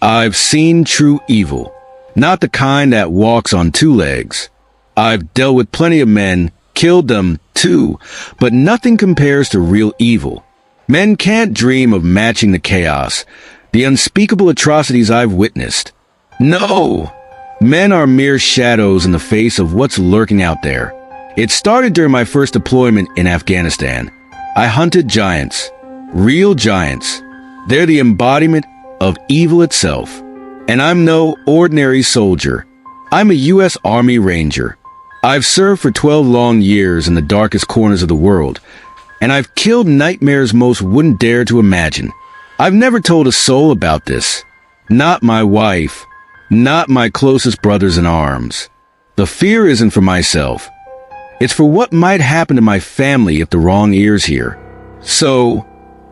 I've seen true evil, not the kind that walks on two legs. I've dealt with plenty of men, killed them too, but nothing compares to real evil. Men can't dream of matching the chaos, the unspeakable atrocities I've witnessed. No! Men are mere shadows in the face of what's lurking out there. It started during my first deployment in Afghanistan. I hunted giants. Real giants. They're the embodiment of evil itself. And I'm no ordinary soldier. I'm a U.S. Army Ranger. I've served for 12 long years in the darkest corners of the world, and I've killed nightmares most wouldn't dare to imagine. I've never told a soul about this. Not my wife. Not my closest brothers in arms. The fear isn't for myself. It's for what might happen to my family if the wrong ears hear. So,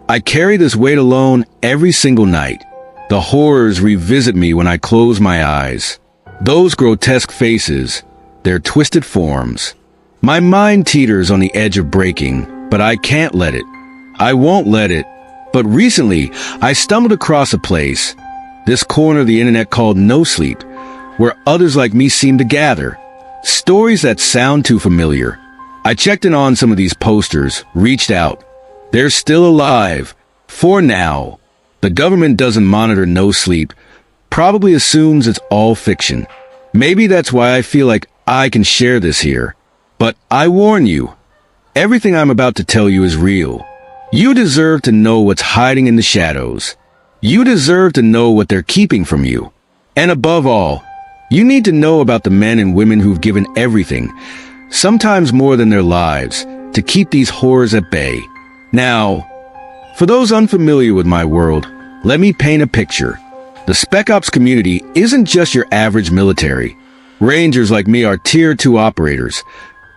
I carry this weight alone every single night. The horrors revisit me when I close my eyes. Those grotesque faces, their twisted forms. My mind teeters on the edge of breaking, but I can't let it. I won't let it. But recently, I stumbled across a place, this corner of the internet called No Sleep, where others like me seem to gather. Stories that sound too familiar. I checked in on some of these posters, reached out. They're still alive. For now. The government doesn't monitor No Sleep, probably assumes it's all fiction. Maybe that's why I feel like I can share this here. But I warn you, everything I'm about to tell you is real. You deserve to know what's hiding in the shadows. You deserve to know what they're keeping from you. And above all, you need to know about the men and women who've given everything, sometimes more than their lives, to keep these horrors at bay. Now, for those unfamiliar with my world, let me paint a picture. The Spec Ops community isn't just your average military. Rangers like me are Tier 2 operators,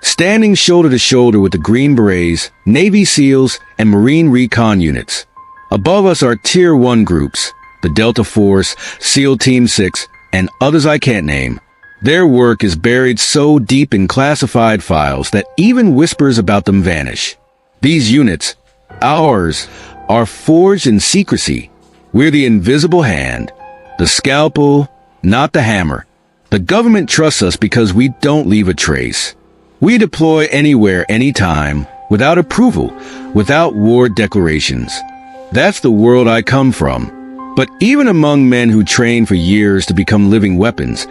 standing shoulder to shoulder with the Green Berets, Navy SEALs, and Marine Recon units. Above us are Tier 1 groups, the Delta Force, SEAL Team 6, and others I can't name. Their work is buried so deep in classified files that even whispers about them vanish. These units, ours, are forged in secrecy. We're the invisible hand, the scalpel, not the hammer. The government trusts us because we don't leave a trace. We deploy anywhere, anytime, without approval, without war declarations. That's the world I come from. But even among men who train for years to become living weapons,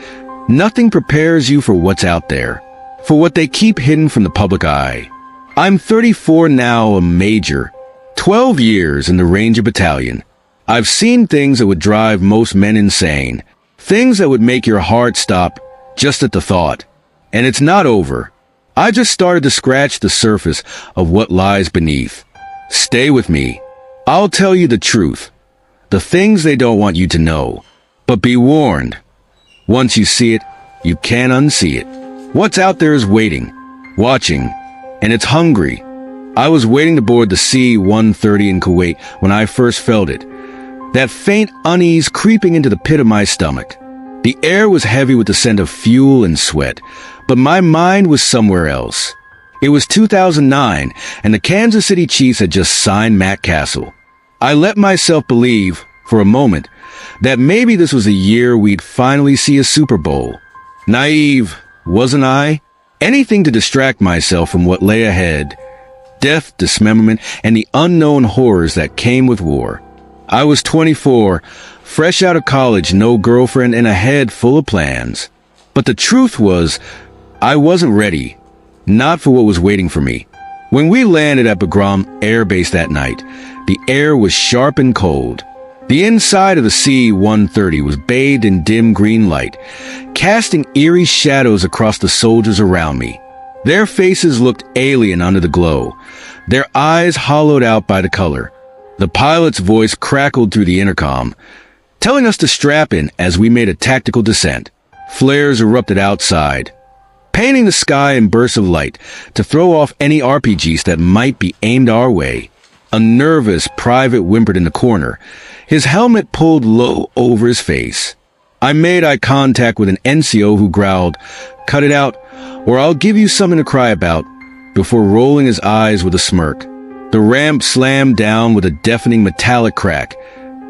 nothing prepares you for what's out there, for what they keep hidden from the public eye. I'm 34 now, a major, 12 years in the Ranger Battalion. I've seen things that would drive most men insane, things that would make your heart stop just at the thought. And it's not over. I just started to scratch the surface of what lies beneath. Stay with me. I'll tell you the truth. The things they don't want you to know. But be warned. Once you see it, you can't unsee it. What's out there is waiting, watching, and it's hungry. I was waiting to board the C-130 in Kuwait when I first felt it. That faint unease creeping into the pit of my stomach. The air was heavy with the scent of fuel and sweat, but my mind was somewhere else. It was 2009, and the Kansas City Chiefs had just signed Matt Castle. I let myself believe, for a moment, that maybe this was the year we'd finally see a Super Bowl. Naive, wasn't I? Anything to distract myself from what lay ahead. Death, dismemberment, and the unknown horrors that came with war. I was 24, fresh out of college, no girlfriend, and a head full of plans. But the truth was, I wasn't ready. Not for what was waiting for me. When we landed at Bagram Air Base that night, the air was sharp and cold. The inside of the C-130 was bathed in dim green light, casting eerie shadows across the soldiers around me. Their faces looked alien under the glow, their eyes hollowed out by the color. The pilot's voice crackled through the intercom, telling us to strap in as we made a tactical descent. Flares erupted outside, painting the sky in bursts of light to throw off any RPGs that might be aimed our way. A nervous private whimpered in the corner, his helmet pulled low over his face. I made eye contact with an NCO who growled, "Cut it out, or I'll give you something to cry about," before rolling his eyes with a smirk. The ramp slammed down with a deafening metallic crack,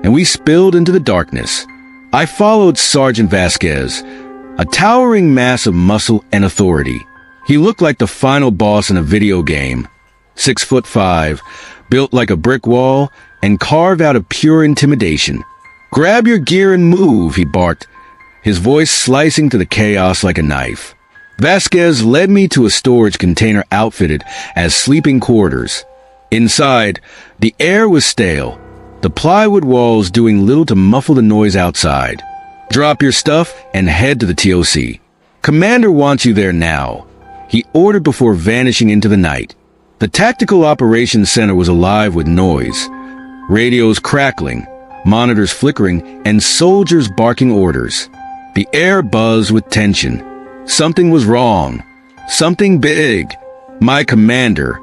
and we spilled into the darkness. I followed Sergeant Vasquez, a towering mass of muscle and authority. He looked like the final boss in a video game. 6'5", built like a brick wall, and carved out of pure intimidation. "Grab your gear and move," he barked, his voice slicing through the chaos like a knife. Vasquez led me to a storage container outfitted as sleeping quarters. Inside, the air was stale, the plywood walls doing little to muffle the noise outside. "Drop your stuff and head to the TOC. Commander wants you there now," he ordered before vanishing into the night. The Tactical Operations Center was alive with noise. Radios crackling, monitors flickering, and soldiers barking orders. The air buzzed with tension. Something was wrong. Something big. My commander,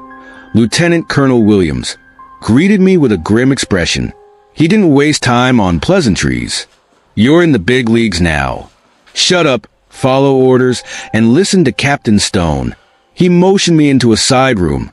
Lieutenant Colonel Williams, greeted me with a grim expression. He didn't waste time on pleasantries. "You're in the big leagues now. Shut up, follow orders, and listen to Captain Stone." He motioned me into a side room,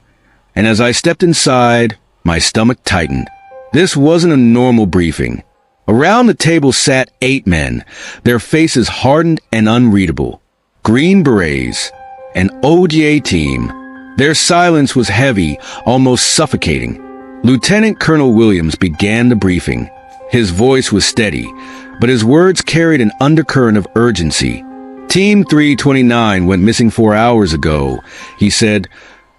and as I stepped inside, my stomach tightened. This wasn't a normal briefing. Around the table sat 8 men, their faces hardened and unreadable. Green berets, an OGA team. Their silence was heavy, almost suffocating. Lieutenant Colonel Williams began the briefing. His voice was steady, but his words carried an undercurrent of urgency. "Team 329 went missing 4 hours ago," he said,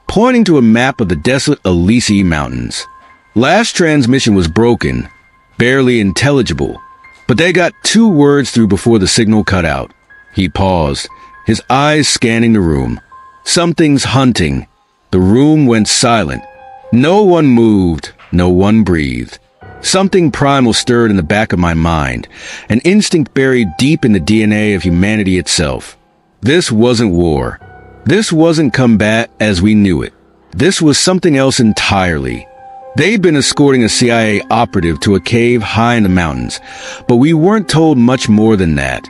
pointing to a map of the desolate Elysee Mountains. "Last transmission was broken, barely intelligible, but they got 2 words through before the signal cut out." He paused, his eyes scanning the room. "Something's hunting." The room went silent. No one moved, no one breathed. Something primal stirred in the back of my mind, an instinct buried deep in the DNA of humanity itself. This wasn't war. This wasn't combat as we knew it. This was something else entirely. They'd been escorting a CIA operative to a cave high in the mountains, but we weren't told much more than that.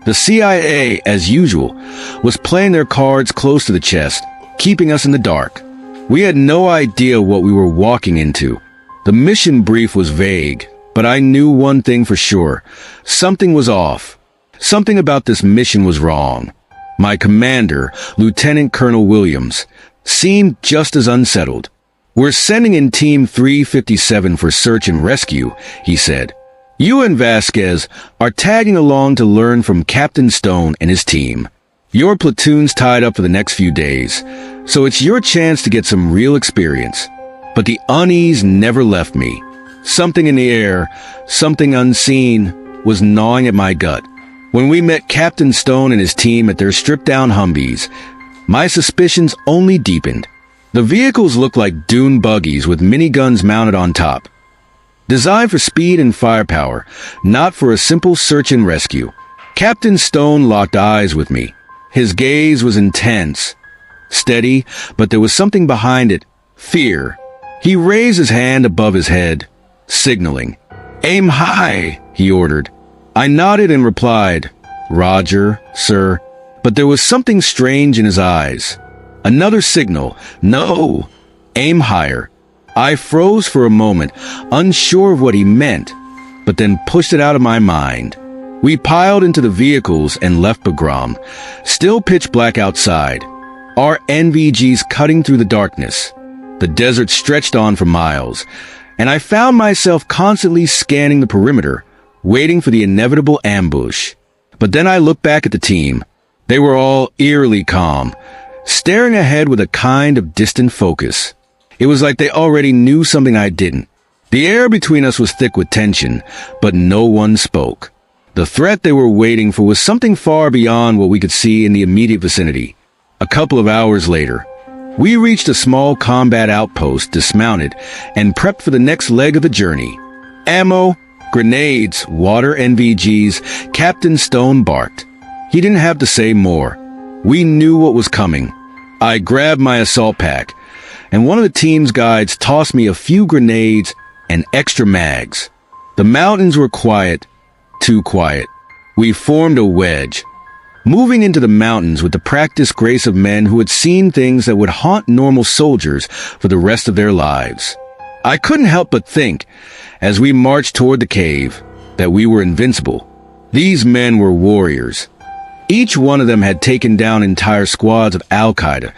The CIA, as usual, was playing their cards close to the chest, keeping us in the dark. We had no idea what we were walking into. The mission brief was vague, but I knew one thing for sure. Something was off. Something about this mission was wrong. My commander, Lieutenant Colonel Williams, seemed just as unsettled. "We're sending in Team 357 for search and rescue," he said. "You and Vasquez are tagging along to learn from Captain Stone and his team. Your platoon's tied up for the next few days, so it's your chance to get some real experience." But the unease never left me. Something in the air, something unseen, was gnawing at my gut. When we met Captain Stone and his team at their stripped-down Humvees, my suspicions only deepened. The vehicles looked like dune buggies with miniguns mounted on top. Designed for speed and firepower, not for a simple search and rescue. Captain Stone locked eyes with me. His gaze was intense, steady, but there was something behind it, fear. He raised his hand above his head, signaling. "Aim high," he ordered. I nodded and replied, "Roger, sir," but there was something strange in his eyes. Another signal, "No, aim higher." I froze for a moment, unsure of what he meant, but then pushed it out of my mind. We piled into the vehicles and left Bagram, still pitch black outside, our NVGs cutting through the darkness. The desert stretched on for miles, and I found myself constantly scanning the perimeter, waiting for the inevitable ambush. But then I looked back at the team. They were all eerily calm, staring ahead with a kind of distant focus. It was like they already knew something I didn't. The air between us was thick with tension, but no one spoke. The threat they were waiting for was something far beyond what we could see in the immediate vicinity. A couple of hours later, we reached a small combat outpost, dismounted, and prepped for the next leg of the journey. Ammo, grenades, water, NVGs, Captain Stone barked. He didn't have to say more. We knew what was coming. I grabbed my assault pack, and one of the team's guides tossed me a few grenades and extra mags. The mountains were quiet, too quiet. We formed a wedge, moving into the mountains with the practiced grace of men who had seen things that would haunt normal soldiers for the rest of their lives. I couldn't help but think, as we marched toward the cave, that we were invincible. These men were warriors. Each one of them had taken down entire squads of Al-Qaeda,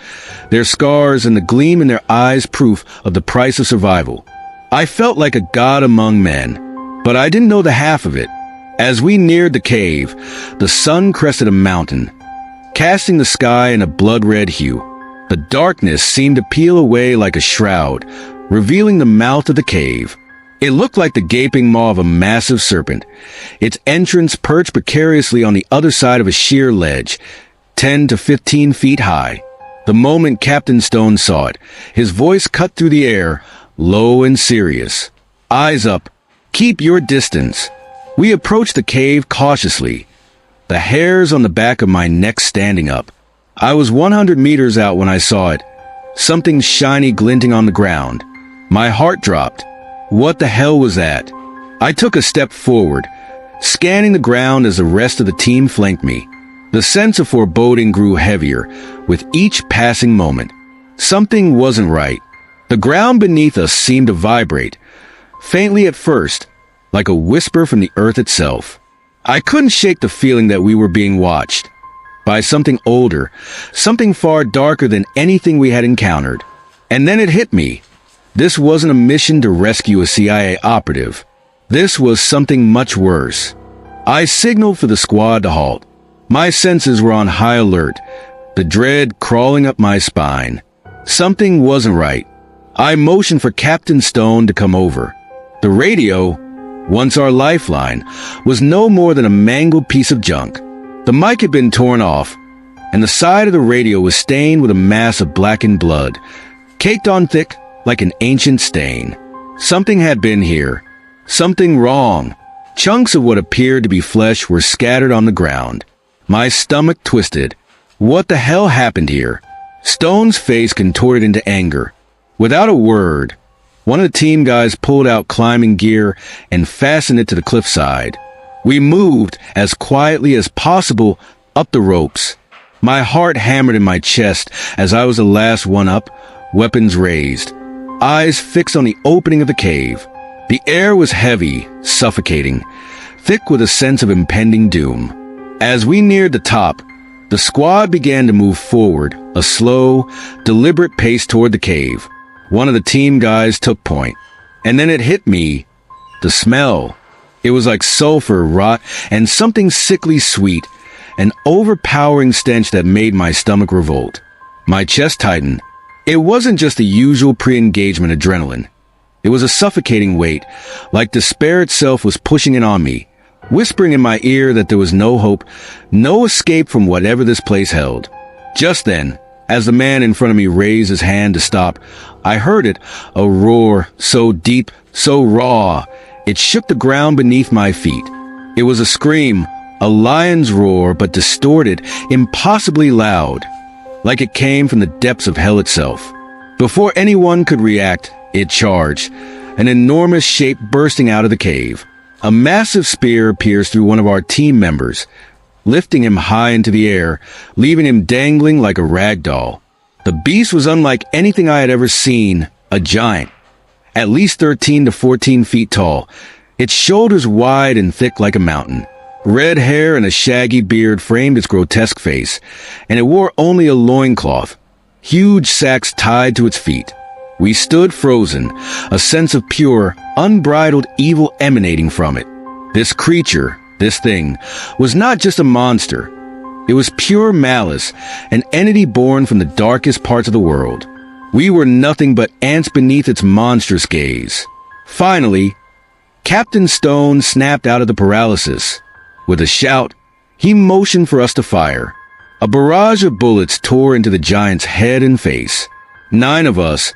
their scars and the gleam in their eyes proof of the price of survival. I felt like a god among men, but I didn't know the half of it. As we neared the cave, the sun crested a mountain, casting the sky in a blood-red hue. The darkness seemed to peel away like a shroud, revealing the mouth of the cave. It looked like the gaping maw of a massive serpent, its entrance perched precariously on the other side of a sheer ledge, 10 to 15 feet high. The moment Captain Stone saw it, his voice cut through the air, low and serious. "Eyes up. Keep your distance." We approached the cave cautiously, the hairs on the back of my neck standing up. I was 100 meters out when I saw it, something shiny glinting on the ground. My heart dropped. What the hell was that? I took a step forward, scanning the ground as the rest of the team flanked me. The sense of foreboding grew heavier with each passing moment. Something wasn't right. The ground beneath us seemed to vibrate, faintly at first, like a whisper from the earth itself. I couldn't shake the feeling that we were being watched by something older, something far darker than anything we had encountered. And then it hit me. This wasn't a mission to rescue a CIA operative. This was something much worse. I signaled for the squad to halt. My senses were on high alert, the dread crawling up my spine. Something wasn't right. I motioned for Captain Stone to come over. The radio, once our lifeline, was no more than a mangled piece of junk. The mic had been torn off, and the side of the radio was stained with a mass of blackened blood, caked on thick like an ancient stain. Something had been here. Something wrong. Chunks of what appeared to be flesh were scattered on the ground. My stomach twisted. What the hell happened here? Stone's face contorted into anger. Without a word, one of the team guys pulled out climbing gear and fastened it to the cliffside. We moved as quietly as possible up the ropes. My heart hammered in my chest as I was the last one up, weapons raised, eyes fixed on the opening of the cave. The air was heavy, suffocating, thick with a sense of impending doom. As we neared the top, the squad began to move forward, a slow, deliberate pace toward the cave. One of the team guys took point, and then it hit me. The smell. It was like sulfur, rot, and something sickly sweet, an overpowering stench that made my stomach revolt. My chest tightened. It wasn't just the usual pre-engagement adrenaline. It was a suffocating weight, like despair itself was pushing in on me, whispering in my ear that there was no hope, no escape from whatever this place held. Just then, as the man in front of me raised his hand to stop, I heard it, a roar so deep, so raw, it shook the ground beneath my feet. It was a scream, a lion's roar, but distorted, impossibly loud, like it came from the depths of hell itself. Before anyone could react, it charged, an enormous shape bursting out of the cave. A massive spear pierced through one of our team members, lifting him high into the air, leaving him dangling like a rag doll. The beast was unlike anything I had ever seen, a giant, at least 13 to 14 feet tall, its shoulders wide and thick like a mountain. Red hair and a shaggy beard framed its grotesque face, and it wore only a loincloth, huge sacks tied to its feet. We stood frozen, a sense of pure, unbridled evil emanating from it. This creature, this thing, was not just a monster. It was pure malice, an entity born from the darkest parts of the world. We were nothing but ants beneath its monstrous gaze. Finally, Captain Stone snapped out of the paralysis. With a shout, he motioned for us to fire. A barrage of bullets tore into the giant's head and face. 9 of us,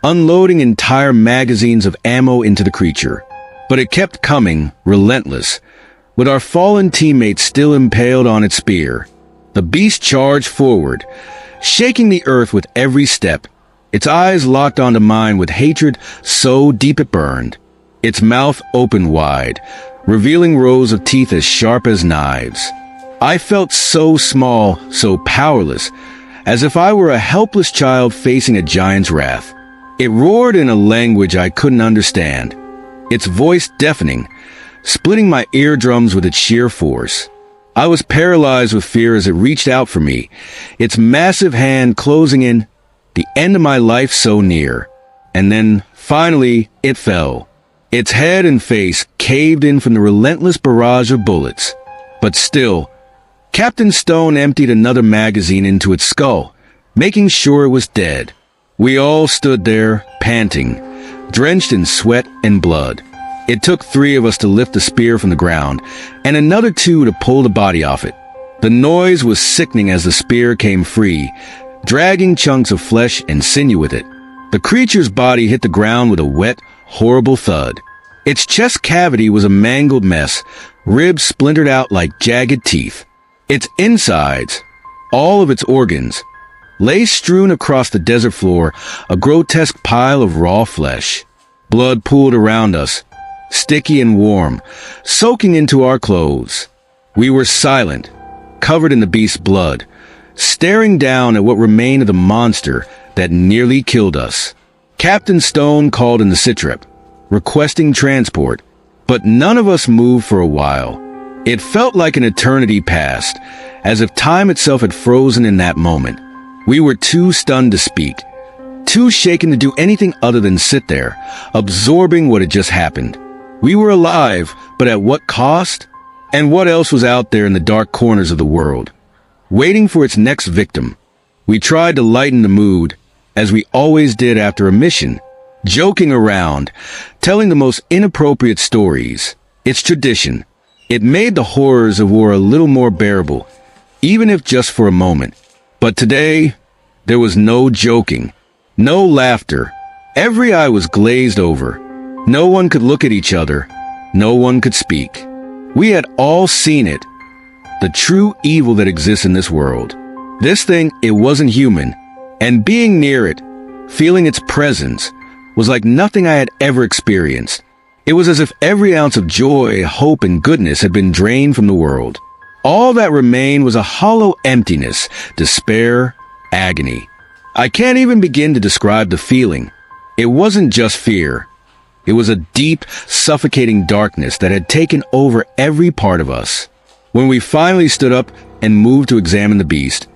unloading entire magazines of ammo into the creature. But it kept coming, relentless, with our fallen teammates still impaled on its spear. The beast charged forward, shaking the earth with every step, its eyes locked onto mine with hatred so deep it burned. Its mouth opened wide, revealing rows of teeth as sharp as knives. I felt so small, so powerless, as if I were a helpless child facing a giant's wrath. It roared in a language I couldn't understand, its voice deafening, splitting my eardrums with its sheer force. I was paralyzed with fear as it reached out for me, its massive hand closing in, the end of my life so near. And then, finally, it fell. Its head and face caved in from the relentless barrage of bullets. But still, Captain Stone emptied another magazine into its skull, making sure it was dead. We all stood there, panting, drenched in sweat and blood. It took 3 of us to lift the spear from the ground, and another 2 to pull the body off it. The noise was sickening as the spear came free, dragging chunks of flesh and sinew with it. The creature's body hit the ground with a wet, horrible thud. Its chest cavity was a mangled mess, ribs splintered out like jagged teeth. Its insides, all of its organs, lay strewn across the desert floor, a grotesque pile of raw flesh. Blood pooled around us, sticky and warm, soaking into our clothes. We were silent, covered in the beast's blood, staring down at what remained of the monster that nearly killed us. Captain Stone called in the sitrep, requesting transport, but none of us moved for a while. It felt like an eternity passed, as if time itself had frozen in that moment. We were too stunned to speak, too shaken to do anything other than sit there, absorbing what had just happened. We were alive, but at what cost? And what else was out there in the dark corners of the world, waiting for its next victim? We tried to lighten the mood, as we always did after a mission, joking around, telling the most inappropriate stories. It's tradition. It made the horrors of war a little more bearable, even if just for a moment. But today, there was no joking, no laughter. Every eye was glazed over. No one could look at each other. No one could speak. We had all seen it, the true evil that exists in this world. This thing, it wasn't human, and being near it, feeling its presence, was like nothing I had ever experienced. It was as if every ounce of joy, hope, and goodness had been drained from the world. All that remained was a hollow emptiness, despair, agony. I can't even begin to describe the feeling. It wasn't just fear. It was a deep, suffocating darkness that had taken over every part of us. When we finally stood up and moved to examine the beast,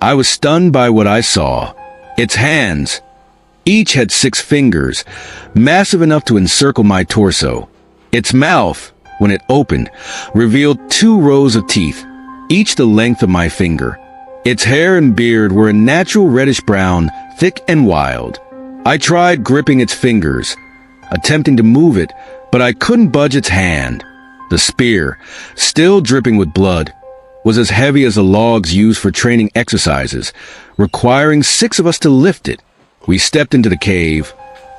I was stunned by what I saw. Its hands, each had 6 fingers, massive enough to encircle my torso. Its mouth, when it opened, revealed 2 rows of teeth, each the length of my finger. Its hair and beard were a natural reddish-brown, thick and wild. I tried gripping its fingers, attempting to move it, but I couldn't budge its hand. The spear, still dripping with blood, was as heavy as the logs used for training exercises, requiring 6 of us to lift it. We stepped into the cave,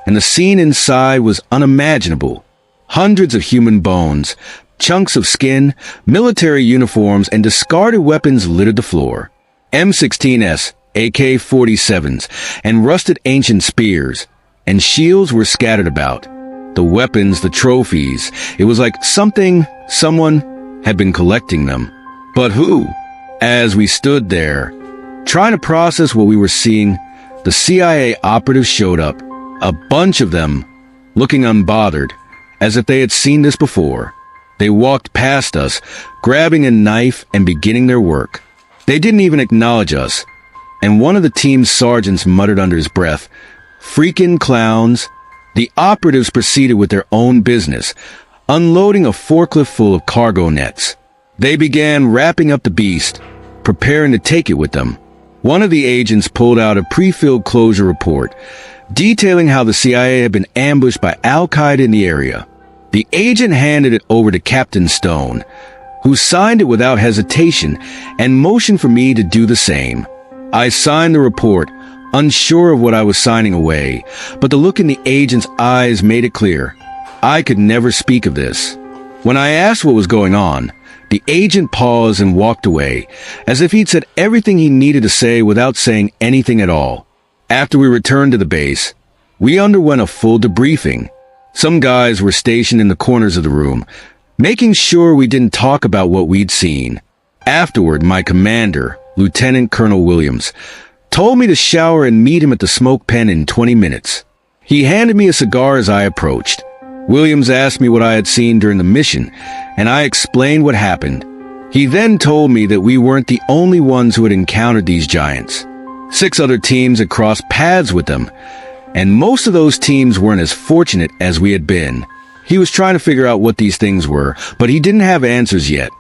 and the scene inside was unimaginable. Hundreds of human bones, chunks of skin, military uniforms, and discarded weapons littered the floor. M16s, AK-47s, and rusted ancient spears, and shields were scattered about. The weapons, the trophies, it was like someone had been collecting them. But who? As we stood there, trying to process what we were seeing, the CIA operatives showed up, a bunch of them, looking unbothered, as if they had seen this before. They walked past us, grabbing a knife and beginning their work. They didn't even acknowledge us, and one of the team's sergeants muttered under his breath, "Freaking clowns." The operatives proceeded with their own business, unloading a forklift full of cargo nets. They began wrapping up the beast, preparing to take it with them. One of the agents pulled out a pre-filled closure report, detailing how the CIA had been ambushed by Al-Qaeda in the area. The agent handed it over to Captain Stone, who signed it without hesitation and motioned for me to do the same. I signed the report, unsure of what I was signing away, but the look in the agent's eyes made it clear. I could never speak of this. When I asked what was going on, the agent paused and walked away, as if he'd said everything he needed to say without saying anything at all. After we returned to the base, we underwent a full debriefing. Some guys were stationed in the corners of the room, making sure we didn't talk about what we'd seen. Afterward, my commander, Lieutenant Colonel Williams, told me to shower and meet him at the smoke pen in 20 minutes. He handed me a cigar as I approached. Williams asked me what I had seen during the mission, and I explained what happened. He then told me that we weren't the only ones who had encountered these giants. 6 other teams had crossed paths with them, and most of those teams weren't as fortunate as we had been. He was trying to figure out what these things were, but he didn't have answers yet.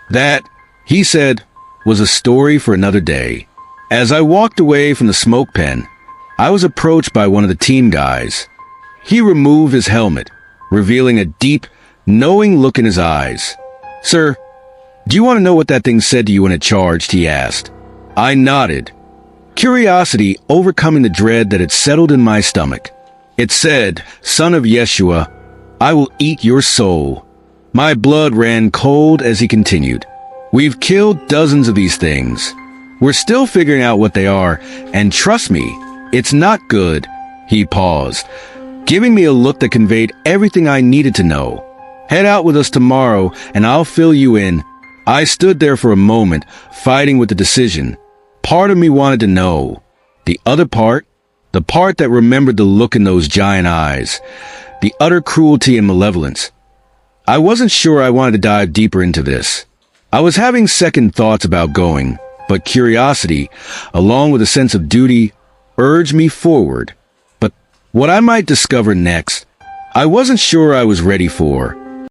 That, he said, was a story for another day. As I walked away from the smoke pen, I was approached by one of the team guys. He removed his helmet, revealing a deep, knowing look in his eyes. "Sir, do you want to know what that thing said to you when it charged?" he asked. I nodded, curiosity overcoming the dread that had settled in my stomach. It said, "Son of Yeshua, I will eat your soul." My blood ran cold as he continued. "We've killed dozens of these things. We're still figuring out what they are, and trust me, it's not good." He paused, giving me a look that conveyed everything I needed to know. "Head out with us tomorrow, and I'll fill you in." I stood there for a moment, fighting with the decision. Part of me wanted to know. The other part, the part that remembered the look in those giant eyes, the utter cruelty and malevolence. I wasn't sure I wanted to dive deeper into this. I was having second thoughts about going, but curiosity, along with a sense of duty, urged me forward. But what I might discover next, I wasn't sure I was ready for.